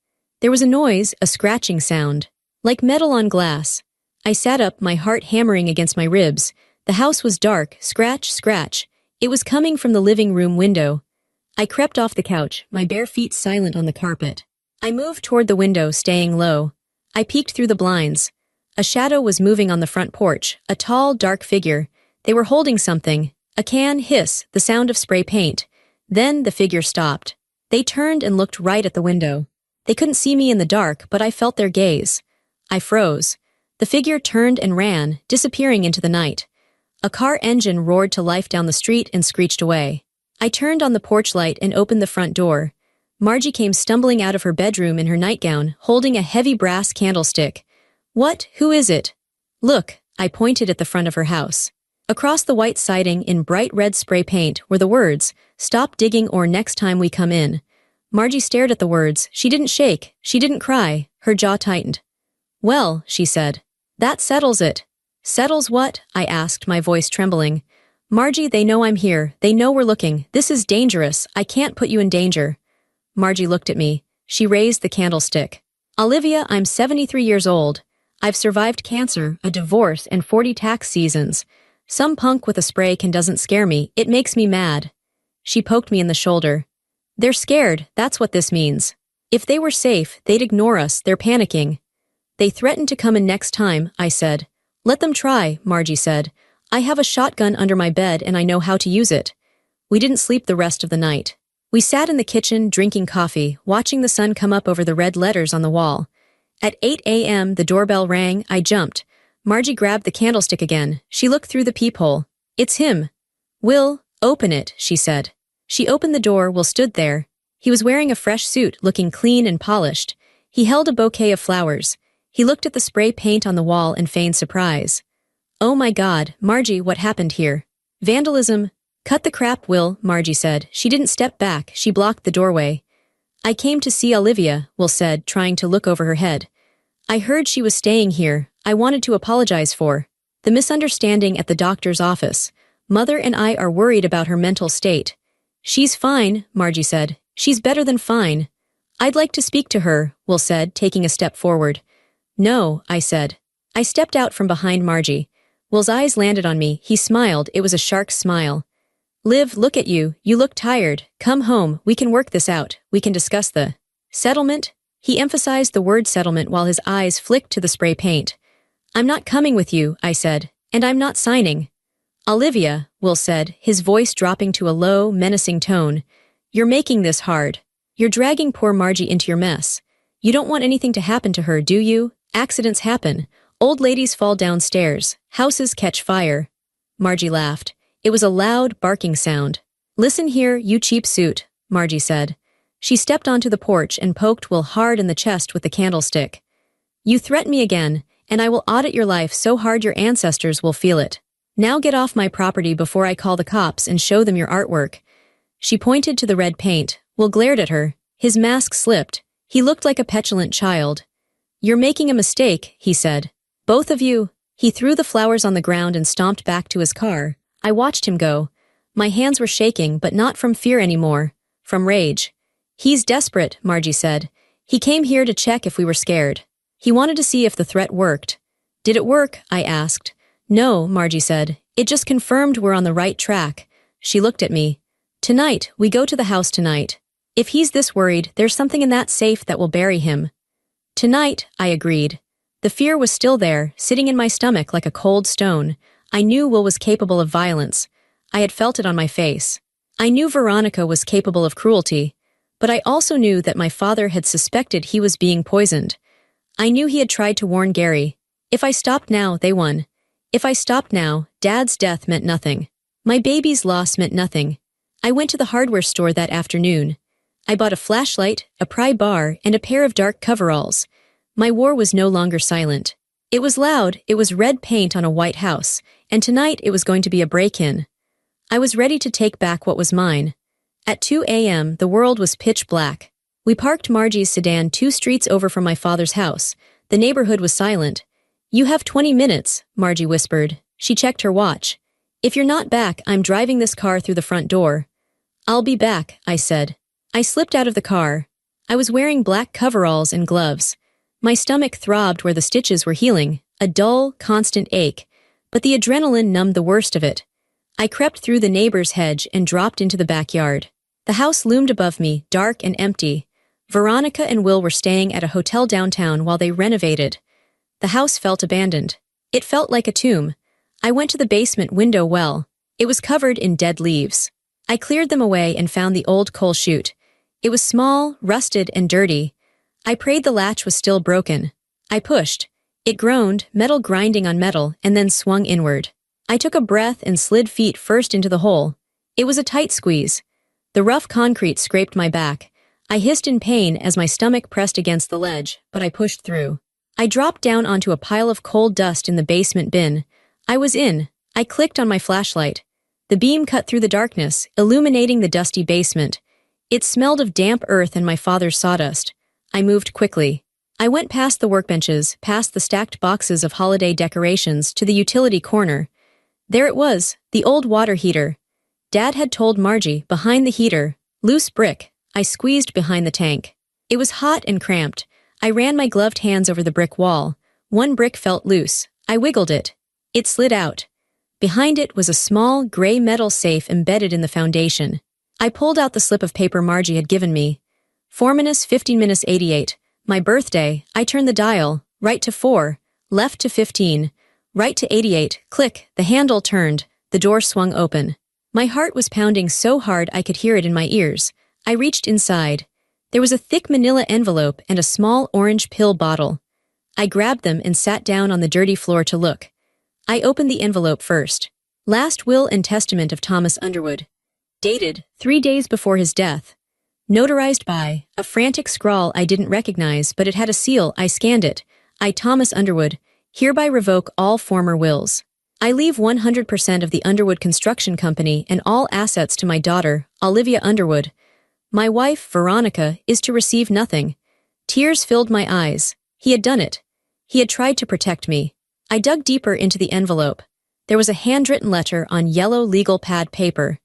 Speaker 1: There was a noise, a scratching sound, like metal on glass. I sat up, my heart hammering against my ribs. The house was dark, scratch, scratch. It was coming from the living room window. I crept off the couch, my bare feet silent on the carpet. I moved toward the window, staying low. I peeked through the blinds. A shadow was moving on the front porch, a tall, dark figure. They were holding something. A can, hiss, the sound of spray paint. Then the figure stopped. They turned and looked right at the window. They couldn't see me in the dark, but I felt their gaze. I froze. The figure turned and ran, disappearing into the night. A car engine roared to life down the street and screeched away. I turned on the porch light and opened the front door. Margie came stumbling out of her bedroom in her nightgown, holding a heavy brass candlestick. What? Who is it? Look, I pointed at the front of her house. Across the white siding in bright red spray paint were the words, "Stop digging or next time we come in." Margie stared at the words. She didn't shake. She didn't cry. Her jaw tightened. Well, she said. That settles it. Settles what? I asked, my voice trembling. Margie, they know I'm here. They know we're looking. This is dangerous. I can't put you in danger. Margie looked at me. She raised the candlestick. Olivia, I'm 73 years old. I've survived cancer, a divorce, and 40 tax seasons. Some punk with a spray can doesn't scare me, it makes me mad. She poked me in the shoulder. They're scared, that's what this means. If they were safe, they'd ignore us, they're panicking. They threatened to come in next time, I said. Let them try, Margie said. I have a shotgun under my bed and I know how to use it. We didn't sleep the rest of the night. We sat in the kitchen drinking coffee, watching the sun come up over the red letters on the wall. At 8 a.m. the doorbell rang, I jumped. Margie grabbed the candlestick again. She looked through the peephole. It's him. Will, open it, she said. She opened the door. Will stood there. He was wearing a fresh suit, looking clean and polished. He held a bouquet of flowers. He looked at the spray paint on the wall and feigned surprise. Oh my God, Margie, what happened here? Vandalism. Cut the crap, Will, Margie said. She didn't step back, she blocked the doorway. I came to see Olivia, Will said, trying to look over her head. I heard she was staying here. I wanted to apologize for the misunderstanding at the doctor's office. Mother and I are worried about her mental state. She's fine, Margie said. She's better than fine. I'd like to speak to her, Will said, taking a step forward. No, I said. I stepped out from behind Margie. Will's eyes landed on me. He smiled. It was a shark's smile. Liv, look at you. You look tired. Come home. We can work this out. We can discuss the settlement. He emphasized the word settlement while his eyes flicked to the spray paint. I'm not coming with you, I said, and I'm not signing. Olivia, Will said, his voice dropping to a low, menacing tone. You're making this hard. You're dragging poor Margie into your mess. You don't want anything to happen to her, do you? Accidents happen. Old ladies fall downstairs. Houses catch fire. Margie laughed. It was a loud, barking sound. Listen here, you cheap suit, Margie said. She stepped onto the porch and poked Will hard in the chest with the candlestick. You threaten me again, and I will audit your life so hard your ancestors will feel it. Now get off my property before I call the cops and show them your artwork. She pointed to the red paint. Will glared at her. His mask slipped. He looked like a petulant child. You're making a mistake, he said. Both of you. He threw the flowers on the ground and stomped back to his car. I watched him go. My hands were shaking, but not from fear anymore. From rage. He's desperate, Margie said. He came here to check if we were scared. He wanted to see if the threat worked. Did it work? I asked. No, Margie said. It just confirmed we're on the right track. She looked at me. Tonight, we go to the house tonight. If he's this worried, there's something in that safe that will bury him. Tonight, I agreed. The fear was still there, sitting in my stomach like a cold stone. I knew Will was capable of violence. I had felt it on my face. I knew Veronica was capable of cruelty. But I also knew that my father had suspected he was being poisoned. I knew he had tried to warn Gary. If I stopped now, they won. If I stopped now, Dad's death meant nothing. My baby's loss meant nothing. I went to the hardware store that afternoon. I bought a flashlight, a pry bar, and a pair of dark coveralls. My war was no longer silent. It was loud, it was red paint on a white house, and tonight it was going to be a break-in. I was ready to take back what was mine. At 2 a.m., the world was pitch black. We parked Margie's sedan 2 streets over from my father's house. The neighborhood was silent. You have 20 minutes, Margie whispered. She checked her watch. If you're not back, I'm driving this car through the front door. I'll be back, I said. I slipped out of the car. I was wearing black coveralls and gloves. My stomach throbbed where the stitches were healing, a dull, constant ache, but the adrenaline numbed the worst of it. I crept through the neighbor's hedge and dropped into the backyard. The house loomed above me, dark and empty. Veronica and Will were staying at a hotel downtown while they renovated. The house felt abandoned. It felt like a tomb. I went to the basement window well. It was covered in dead leaves. I cleared them away and found the old coal chute. It was small, rusted, and dirty. I prayed the latch was still broken. I pushed. It groaned, metal grinding on metal, and then swung inward. I took a breath and slid feet first into the hole. It was a tight squeeze. The rough concrete scraped my back. I hissed in pain as my stomach pressed against the ledge, but I pushed through. I dropped down onto a pile of coal dust in the basement bin. I was in. I clicked on my flashlight. The beam cut through the darkness, illuminating the dusty basement. It smelled of damp earth and my father's sawdust. I moved quickly. I went past the workbenches, past the stacked boxes of holiday decorations to the utility corner. There it was, the old water heater. Dad had told Margie, behind the heater, loose brick. I squeezed behind the tank. It was hot and cramped. I ran my gloved hands over the brick wall. One brick felt loose. I wiggled it. It slid out. Behind it was a small, gray metal safe embedded in the foundation. I pulled out the slip of paper Margie had given me. 4:15:88, my birthday. I turned the dial, right to 4, left to 15, right to 88, click, the handle turned, the door swung open. My heart was pounding so hard I could hear it in my ears. I reached inside. There was a thick manila envelope and a small orange pill bottle. I grabbed them and sat down on the dirty floor to look. I opened the envelope first. Last will and testament of Thomas Underwood. Dated 3 days before his death. Notarized by a frantic scrawl I didn't recognize, but it had a seal. I scanned it. I, Thomas Underwood, hereby revoke all former wills. I leave 100% of the Underwood Construction Company and all assets to my daughter, Olivia Underwood. My wife, Veronica, is to receive nothing. Tears filled my eyes. He had done it. He had tried to protect me. I dug deeper into the envelope. There was a handwritten letter on yellow legal pad paper.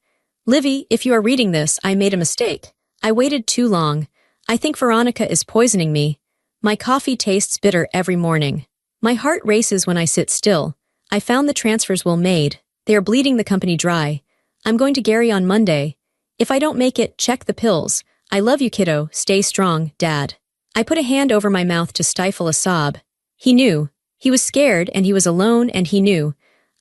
Speaker 1: Livy, if you are reading this, I made a mistake. I waited too long. I think Veronica is poisoning me. My coffee tastes bitter every morning. My heart races when I sit still. I found the transfers will made. They are bleeding the company dry. I'm going to Gary on Monday. If I don't make it, check the pills. I love you, kiddo. Stay strong, Dad. I put a hand over my mouth to stifle a sob. He knew. He was scared and he was alone and he knew.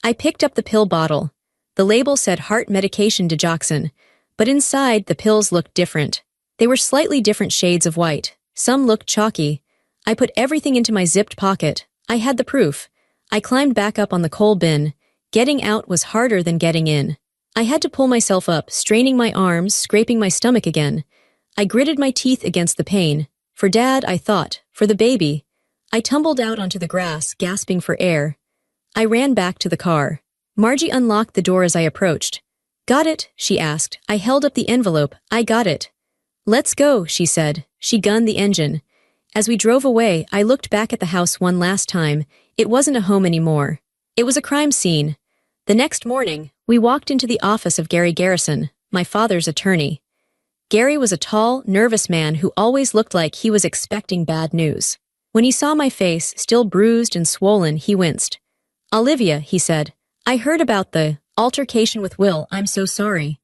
Speaker 1: I picked up the pill bottle. The label said heart medication digoxin, but inside the pills looked different. They were slightly different shades of white. Some looked chalky. I put everything into my zipped pocket. I had the proof. I climbed back up on the coal bin. Getting out was harder than getting in. I had to pull myself up, straining my arms, scraping my stomach again. I gritted my teeth against the pain. For Dad, I thought. For the baby. I tumbled out onto the grass, gasping for air. I ran back to the car. Margie unlocked the door as I approached. Got it? She asked. I held up the envelope. I got it. Let's go, she said. She gunned the engine. As we drove away, I looked back at the house one last time. It wasn't a home anymore. It was a crime scene. The next morning, we walked into the office of Gary Garrison, my father's attorney. Gary was a tall, nervous man who always looked like he was expecting bad news. When he saw my face, still bruised and swollen, he winced. Olivia, he said, I heard about the altercation with Will. I'm so sorry.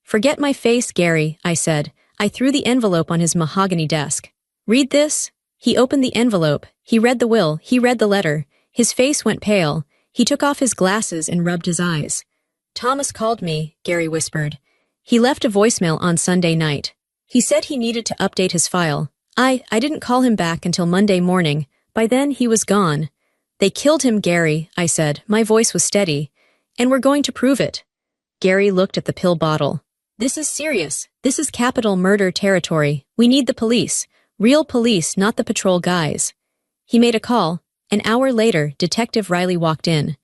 Speaker 1: Forget my face, Gary, I said. I threw the envelope on his mahogany desk. Read this? He opened the envelope. He read the will. He read the letter. His face went pale. He took off his glasses and rubbed his eyes. Thomas called me, Gary whispered. He left a voicemail on Sunday night. He said he needed to update his file. I didn't call him back until Monday morning. By then, he was gone. They killed him, Gary, I said. My voice was steady. And we're going to prove it. Gary looked at the pill bottle. This is serious. This is capital murder territory. We need the police. Real police, not the patrol guys. He made a call. An hour later, Detective Riley walked in.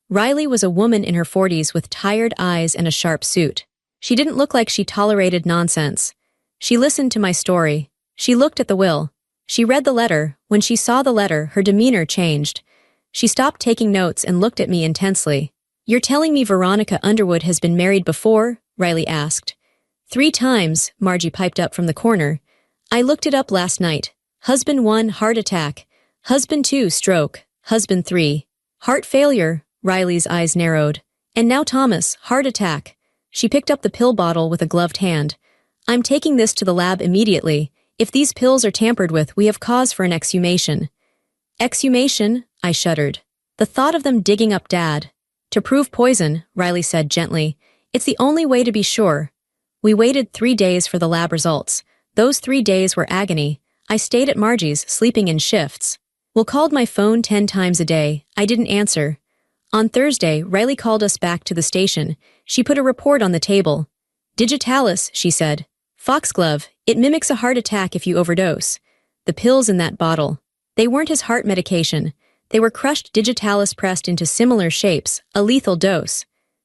Speaker 1: Riley was a woman in her 40s with tired eyes and a sharp suit. She didn't look like she tolerated nonsense. She listened to my story. She looked at the will. She read the letter. When she saw the letter, her demeanor changed. She stopped taking notes and looked at me intensely. You're telling me Veronica Underwood has been married before? Riley asked. 3 times, Margie piped up from the corner. I looked it up last night. Husband 1, heart attack. Husband 2, stroke. Husband 3, heart failure. Riley's eyes narrowed. And now Thomas, heart attack. She picked up the pill bottle with a gloved hand. I'm taking this to the lab immediately. If these pills are tampered with, we have cause for an exhumation. Exhumation? I shuddered. The thought of them digging up Dad. To prove poison, Riley said gently. It's the only way to be sure. We waited 3 days for the lab results. Those 3 days were agony. I stayed at Margie's, sleeping in shifts. Will called my phone 10 times a day. I didn't answer. On Thursday, Riley called us back to the station. She put a report on the table. Digitalis, she said. Foxglove, it mimics a heart attack if you overdose. The pills in that bottle. They weren't his heart medication. They were crushed digitalis pressed into similar shapes, a lethal dose.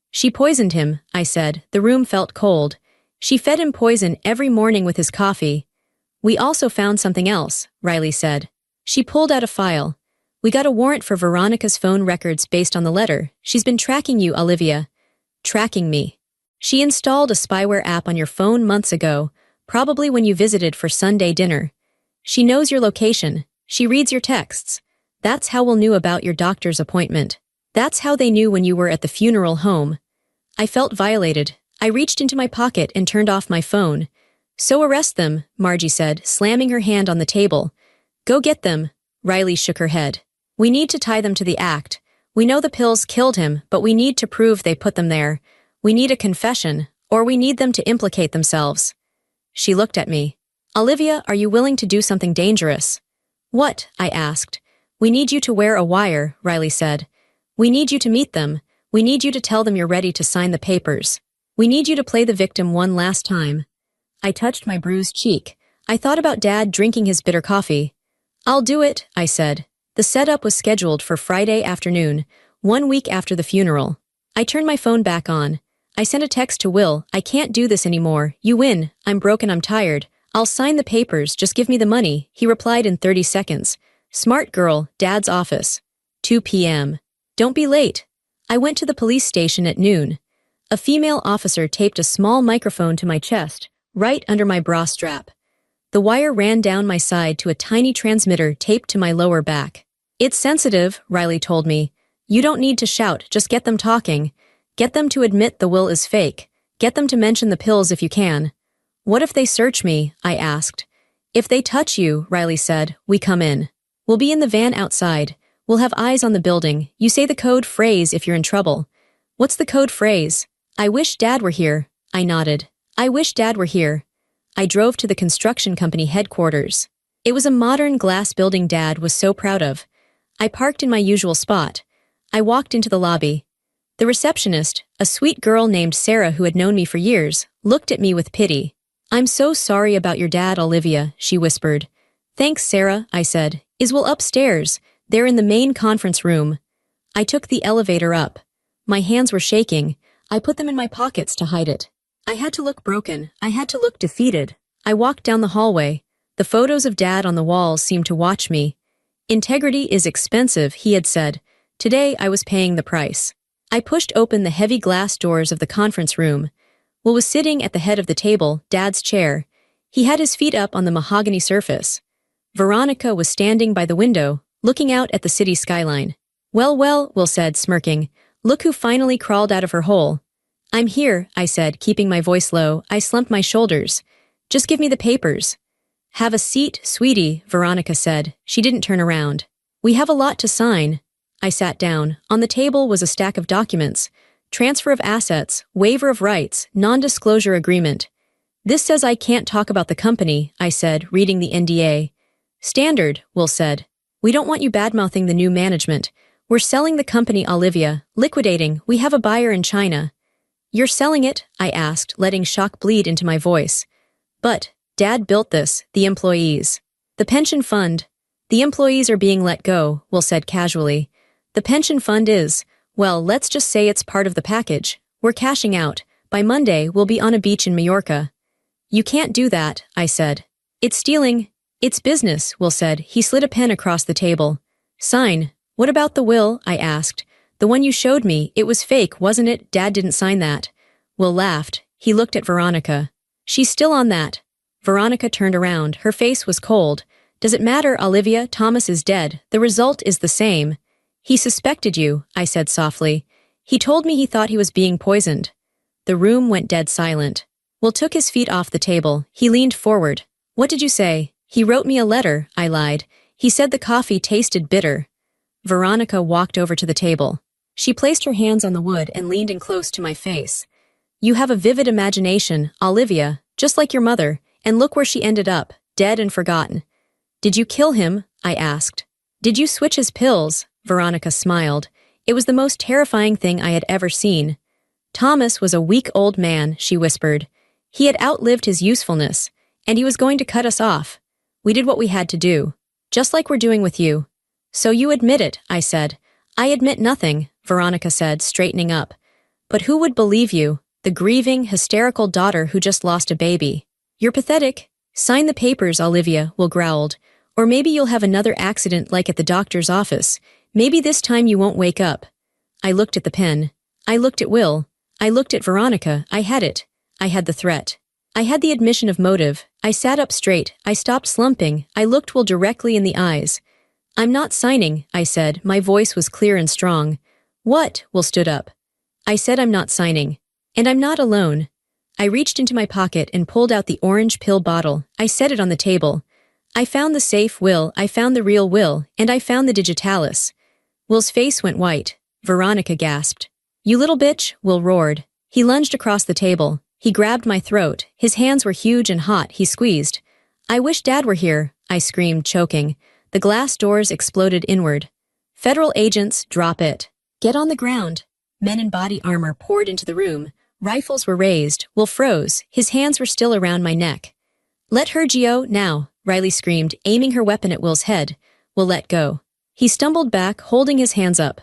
Speaker 1: She poisoned him, I said. The room felt cold. She fed him poison every morning with his coffee. We also found something else, Riley said. She pulled out a file. We got a warrant for Veronica's phone records based on the letter. She's been tracking you, Olivia. Tracking me. She installed a spyware app on your phone months ago, probably when you visited for Sunday dinner. She knows your location. She reads your texts. That's how we'll knew about your doctor's appointment. That's how they knew when you were at the funeral home. I felt violated. I reached into my pocket and turned off my phone. So arrest them, Margie said, slamming her hand on the table. Go get them. Riley shook her head. We need to tie them to the act. We know the pills killed him, but we need to prove they put them there. We need a confession, or we need them to implicate themselves. She looked at me. Olivia, are you willing to do something dangerous? What? I asked. We need you to wear a wire, Riley said. We need you to meet them. We need you to tell them you're ready to sign the papers. We need you to play the victim one last time. I touched my bruised cheek. I thought about Dad drinking his bitter coffee. I'll do it, I said. The setup was scheduled for Friday afternoon, 1 week after the funeral. I turned my phone back on. I sent a text to Will. I can't do this anymore. You win. I'm broken. I'm tired. I'll sign the papers. Just give me the money. He replied in 30 seconds. Smart girl, Dad's office. 2 p.m. Don't be late. I went to the police station at noon. A female officer taped a small microphone to my chest, right under my bra strap. The wire ran down my side to a tiny transmitter taped to my lower back. It's sensitive, Riley told me. You don't need to shout, just get them talking. Get them to admit the will is fake. Get them to mention the pills if you can. What if they search me? I asked. If they touch you, Riley said, we come in. We'll be in the van outside. We'll have eyes on the building. You say the code phrase if you're in trouble. What's the code phrase? I wish Dad were here. I nodded. I wish Dad were here. I drove to the construction company headquarters. It was a modern glass building Dad was so proud of. I parked in my usual spot. I walked into the lobby. The receptionist, a sweet girl named Sarah who had known me for years, looked at me with pity. I'm so sorry about your dad, Olivia, she whispered. Thanks, Sarah, I said. Is Will upstairs? They're in the main conference room. I took the elevator up. My hands were shaking. I put them in my pockets to hide it. I had to look broken. I had to look defeated. I walked down the hallway. The photos of Dad on the walls seemed to watch me. Integrity is expensive, he had said. Today I was paying the price. I pushed open the heavy glass doors of the conference room. Will was sitting at the head of the table, Dad's chair. He had his feet up on the mahogany surface. Veronica was standing by the window, looking out at the city skyline. Well, Will said, smirking. Look who finally crawled out of her hole. I'm here, I said, keeping my voice low. I slumped my shoulders. Just give me the papers. Have a seat, sweetie, Veronica said. She didn't turn around. We have a lot to sign. I sat down. On the table was a stack of documents. Transfer of assets, waiver of rights, non-disclosure agreement. This says I can't talk about the company, I said, reading the NDA. Standard, Will said. We don't want you bad-mouthing the new management. We're selling the company, Olivia. Liquidating. We have a buyer in China. You're selling it? I asked, letting shock bleed into my voice. But, Dad built this, the employees. The pension fund. The employees are being let go, Will said casually. The pension fund is, well, let's just say it's part of the package. We're cashing out. By Monday, we'll be on a beach in Mallorca. You can't do that, I said. It's stealing. It's business, Will said. He slid a pen across the table. Sign. What about the will? I asked. The one you showed me, it was fake, wasn't it? Dad didn't sign that. Will laughed. He looked at Veronica. She's still on that. Veronica turned around. Her face was cold. Does it matter, Olivia? Thomas is dead. The result is the same. He suspected you, I said softly. He told me he thought he was being poisoned. The room went dead silent. Will took his feet off the table. He leaned forward. What did you say? He wrote me a letter, I lied. He said the coffee tasted bitter. Veronica walked over to the table. She placed her hands on the wood and leaned in close to my face. You have a vivid imagination, Olivia, just like your mother, and look where she ended up, dead and forgotten. Did you kill him? I asked. Did you switch his pills? Veronica smiled. It was the most terrifying thing I had ever seen. Thomas was a weak old man, she whispered. He had outlived his usefulness, and he was going to cut us off. We did what we had to do, just like we're doing with you. So you admit it, I said. I admit nothing, Veronica said, straightening up. But who would believe you, the grieving, hysterical daughter who just lost a baby? You're pathetic. Sign the papers, Olivia, Will growled. Or maybe you'll have another accident like at the doctor's office. Maybe this time you won't wake up. I looked at the pen. I looked at Will. I looked at Veronica. I had it. I had the threat. I had the admission of motive. I sat up straight. I stopped slumping. I looked Will directly in the eyes. I'm not signing, I said. My voice was clear and strong. What? Will stood up. I said I'm not signing. And I'm not alone. I reached into my pocket and pulled out the orange pill bottle. I set it on the table. I found the safe, Will, I found the real Will, and I found the digitalis. Will's face went white. Veronica gasped. You little bitch, Will roared. He lunged across the table. He grabbed my throat. His hands were huge and hot. He squeezed. I wish Dad were here, I screamed, choking. The glass doors exploded inward. Federal agents, drop it. Get on the ground. Men in body armor poured into the room. Rifles were raised. Will froze. His hands were still around my neck. Let her go, now, Riley screamed, aiming her weapon at Will's head. Will let go. He stumbled back, holding his hands up.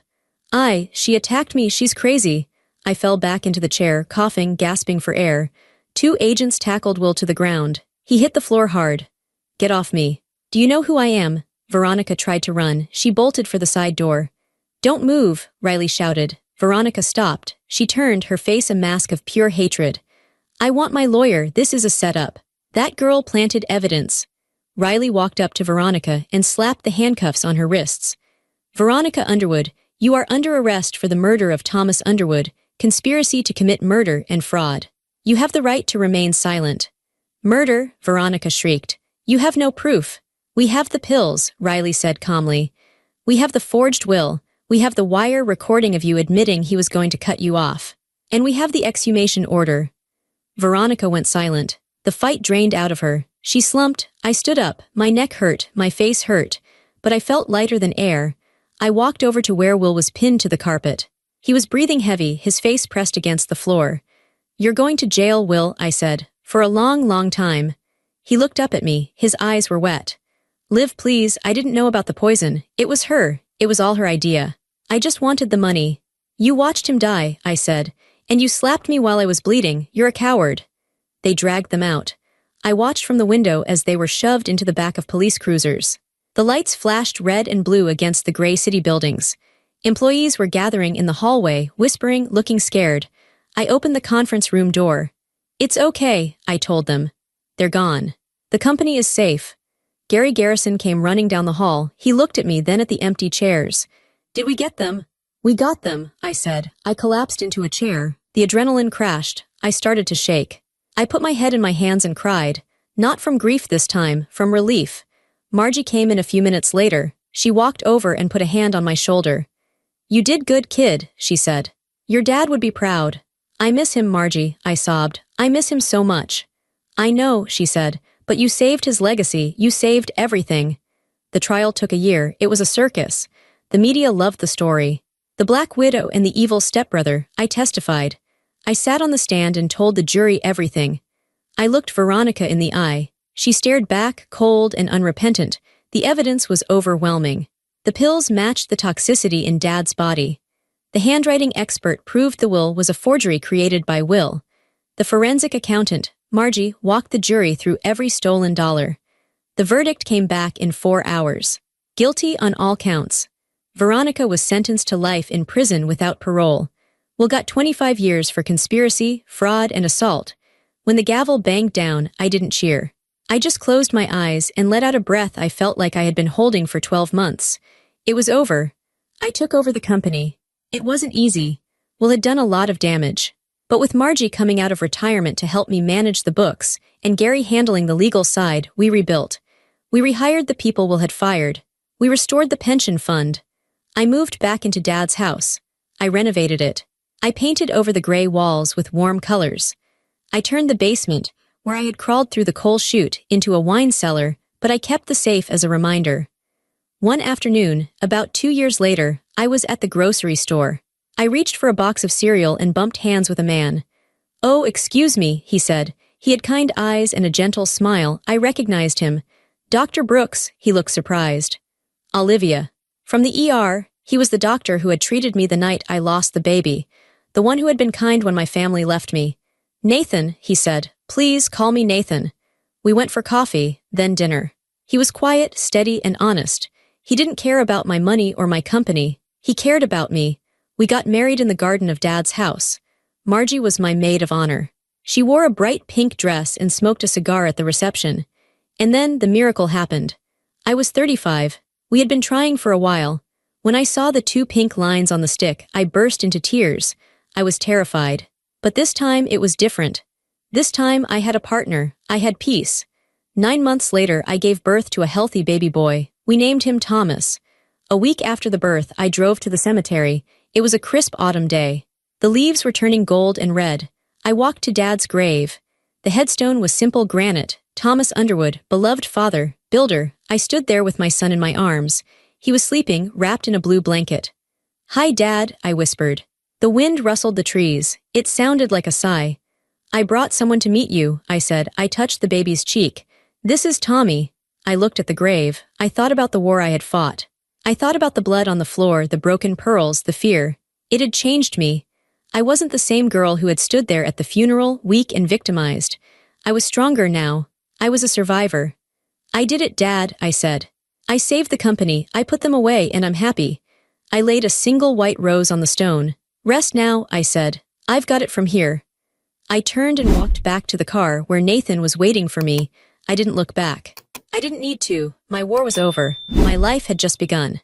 Speaker 1: She attacked me, she's crazy. I fell back into the chair, coughing, gasping for air. 2 agents tackled Will to the ground. He hit the floor hard. Get off me. Do you know who I am? Veronica tried to run. She bolted for the side door. Don't move, Riley shouted. Veronica stopped. She turned, her face a mask of pure hatred. I want my lawyer, this is a setup. That girl planted evidence. Riley walked up to Veronica and slapped the handcuffs on her wrists. Veronica Underwood, you are under arrest for the murder of Thomas Underwood, conspiracy to commit murder and fraud. You have the right to remain silent. Murder, Veronica shrieked. You have no proof. We have the pills, Riley said calmly. We have the forged will. We have the wire recording of you admitting he was going to cut you off. And we have the exhumation order. Veronica went silent. The fight drained out of her. She slumped. I stood up. My neck hurt. My face hurt. But I felt lighter than air. I walked over to where Will was pinned to the carpet. He was breathing heavy, his face pressed against the floor. You're going to jail, Will, I said. For a long, long time. He looked up at me. His eyes were wet. Liv, please, I didn't know about the poison. It was her. It was all her idea. I just wanted the money. You watched him die, I said. And you slapped me while I was bleeding. You're a coward. They dragged them out. I watched from the window as they were shoved into the back of police cruisers. The lights flashed red and blue against the gray city buildings. Employees were gathering in the hallway, whispering, looking scared. I opened the conference room door. It's okay, I told them. They're gone. The company is safe. Gary Garrison came running down the hall. He looked at me, then at the empty chairs. Did we get them? We got them, I said. I collapsed into a chair. The adrenaline crashed. I started to shake. I put my head in my hands and cried. Not from grief this time, from relief. Margie came in a few minutes later. She walked over and put a hand on my shoulder. You did good, kid, she said. Your dad would be proud. I miss him, Margie, I sobbed. I miss him so much. I know, she said, but you saved his legacy. You saved everything. The trial took a year. It was a circus. The media loved the story. The Black Widow and the evil stepbrother, I testified. I sat on the stand and told the jury everything. I looked Veronica in the eye. She stared back, cold and unrepentant. The evidence was overwhelming. The pills matched the toxicity in Dad's body. The handwriting expert proved the will was a forgery created by Will. The forensic accountant, Margie, walked the jury through every stolen dollar. The verdict came back in 4 hours. Guilty on all counts. Veronica was sentenced to life in prison without parole. Will got 25 years for conspiracy, fraud, and assault. When the gavel banged down, I didn't cheer. I just closed my eyes and let out a breath I felt like I had been holding for 12 months. It was over. I took over the company. It wasn't easy. Will had done a lot of damage. But with Margie coming out of retirement to help me manage the books, and Gary handling the legal side, we rebuilt. We rehired the people Will had fired. We restored the pension fund. I moved back into Dad's house. I renovated it. I painted over the gray walls with warm colors. I turned the basement, where I had crawled through the coal chute, into a wine cellar, but I kept the safe as a reminder. One afternoon, about 2 years later, I was at the grocery store. I reached for a box of cereal and bumped hands with a man. Oh, excuse me, he said. He had kind eyes and a gentle smile. I recognized him. Dr. Brooks, he looked surprised. Olivia. From the ER, he was the doctor who had treated me the night I lost the baby, the one who had been kind when my family left me. Nathan, he said, please call me Nathan. We went for coffee, then dinner. He was quiet, steady, and honest. He didn't care about my money or my company. He cared about me. We got married in the garden of Dad's house. Margie was my maid of honor. She wore a bright pink dress and smoked a cigar at the reception. And then the miracle happened. I was 35. We had been trying for a while. When I saw the 2 pink lines on the stick, I burst into tears. I was terrified. But this time it was different. This time I had a partner. I had peace. 9 months later, I gave birth to a healthy baby boy. We named him Thomas. A week after the birth, I drove to the cemetery. It was a crisp autumn day. The leaves were turning gold and red. I walked to Dad's grave. The headstone was simple granite. Thomas Underwood, beloved father, builder. I stood there with my son in my arms. He was sleeping, wrapped in a blue blanket. "Hi, Dad," I whispered. The wind rustled the trees. It sounded like a sigh. "I brought someone to meet you," I said. I touched the baby's cheek. "This is Tommy." I looked at the grave. I thought about the war I had fought. I thought about the blood on the floor, the broken pearls, the fear. It had changed me. I wasn't the same girl who had stood there at the funeral, weak and victimized. I was stronger now. I was a survivor. "I did it, Dad," I said. "I saved the company, I put them away, and I'm happy." I laid a single white rose on the stone. "Rest now," I said. "I've got it from here." I turned and walked back to the car where Nathan was waiting for me. I didn't look back. I didn't need to. My war was over. My life had just begun.